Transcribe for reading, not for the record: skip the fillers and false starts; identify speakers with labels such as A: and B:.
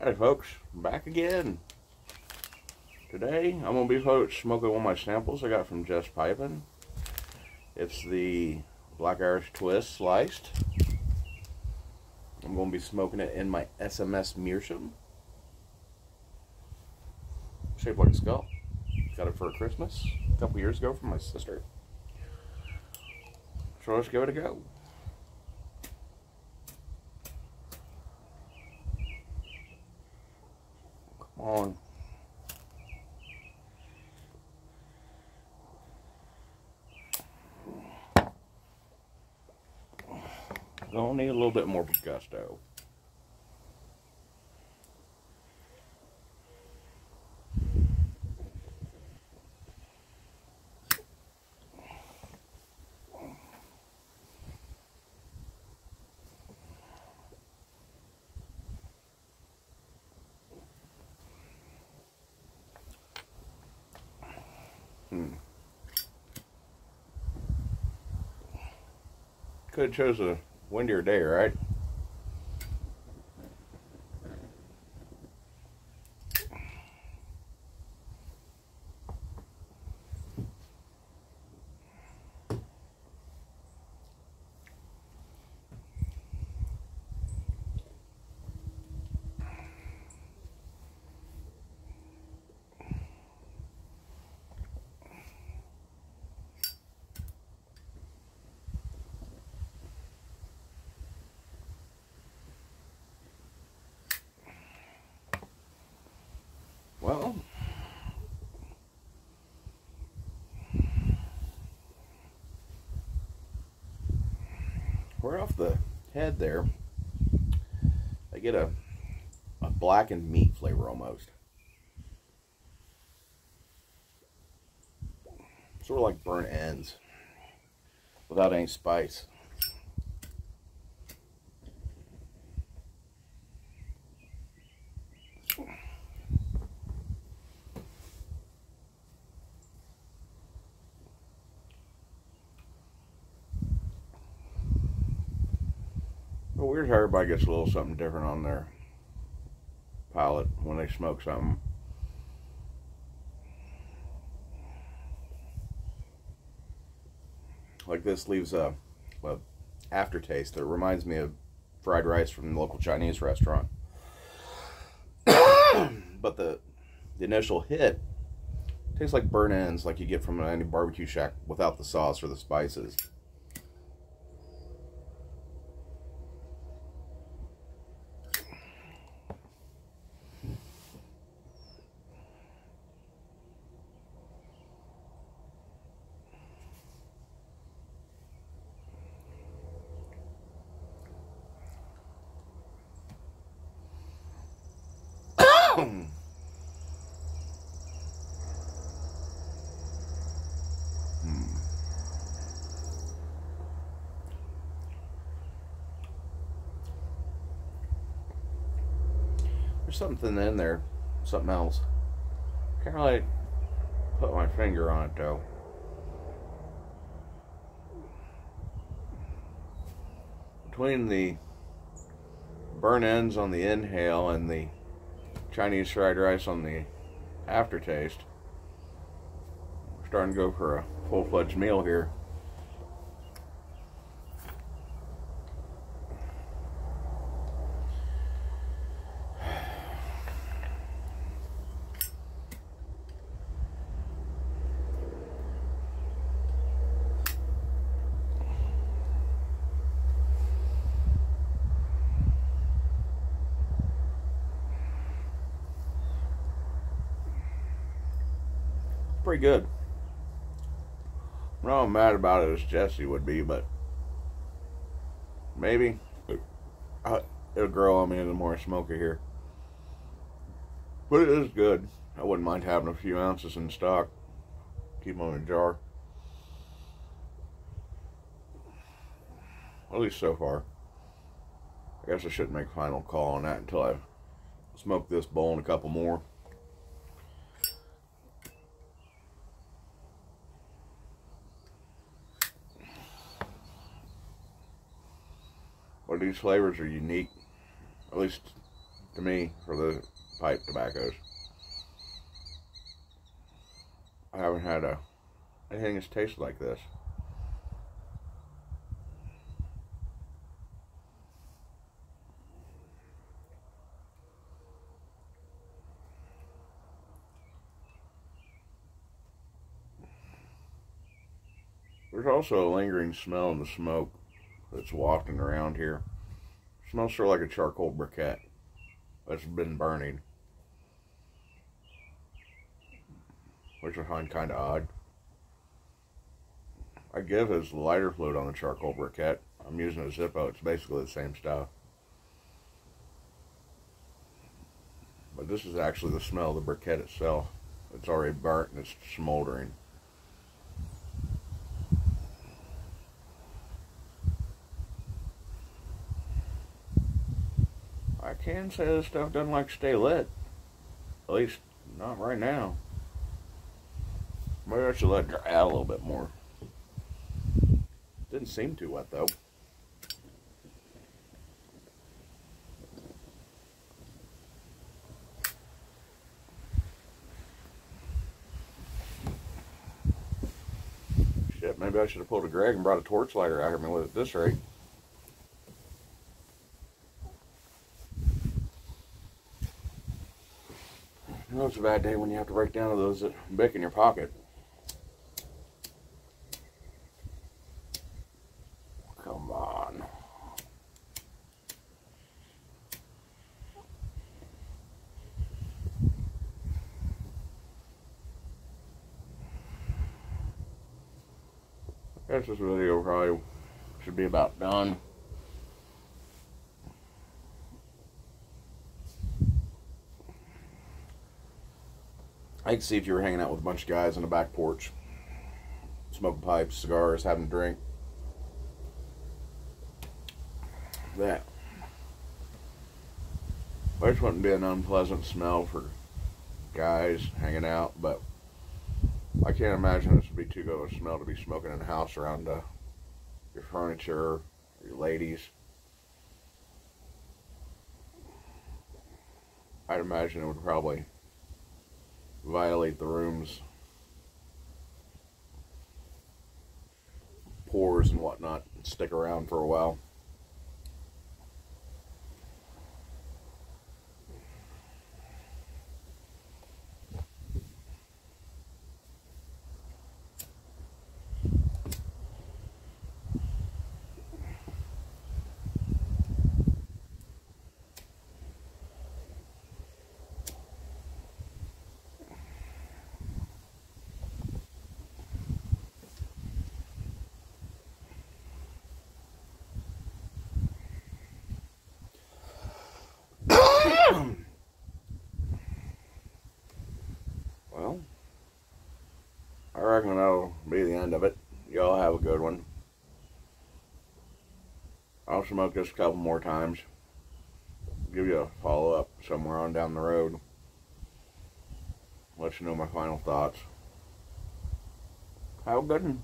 A: Hi folks, I'm back again. Today I'm going to be smoking one of my samples I got from Just Pipin'. It's the Black Irish Twist sliced. I'm going to be smoking it in my SMS Meerschaum. Shaped like a skull. Got it for Christmas a couple years ago from my sister. So let's give it a go. Come on. Gonna need a little bit more gusto. Could have chose a windier day, right? Well, right off the head there, I get a blackened meat flavor almost. Sort of like burnt ends without any spice. Well, weird how everybody gets a little something different on their palate when they smoke something. Like this leaves a aftertaste that reminds me of fried rice from the local Chinese restaurant. But the initial hit tastes like burnt ends, like you get from any barbecue shack without the sauce or the spices. There's something in there, something else. Can't really put my finger on it though. Between the burnt ends on the inhale and the Chinese fried rice on the aftertaste, we're starting to go for a full-fledged meal here. Pretty good. I'm not mad about it as Jesse would be, but maybe it'll grow on me the more I smoke it here. But it is good. I wouldn't mind having a few ounces in stock. Keep them in a jar. At least so far. I guess I shouldn't make a final call on that until I smoke this bowl and a couple more. But these flavors are unique. At least to me for the pipe tobaccos. I haven't had anything that's tasted like this. There's also a lingering smell in the smoke that's wafting around here. It smells sort of like a charcoal briquette that's been burning, which I find kind of odd. I give as lighter fluid on the charcoal briquette. I'm using a Zippo. It's basically the same stuff. But this is actually the smell of the briquette itself. It's already burnt and it's smoldering. I can say this stuff doesn't like to stay lit. At least not right now. Maybe I should let it dry out a little bit more. Didn't seem too wet though. Shit, maybe I should have pulled a Greg and brought a torch lighter out here with it at this rate. You know, it's a bad day when you have to break down to those Bic in your pocket. Come on. I guess this video probably should be about done. I can see if you were hanging out with a bunch of guys on the back porch, smoking pipes, cigars, having a drink. That which wouldn't be an unpleasant smell for guys hanging out, but I can't imagine this would be too good of a smell to be smoking in a house around your furniture, your ladies. I'd imagine it would probably violate the room's pores and whatnot and stick around for a while. Well, I reckon that'll be the end of it. Y'all have a good one. I'll smoke this a couple more times. Give you a follow-up somewhere on down the road. Let you know my final thoughts. Have a good one.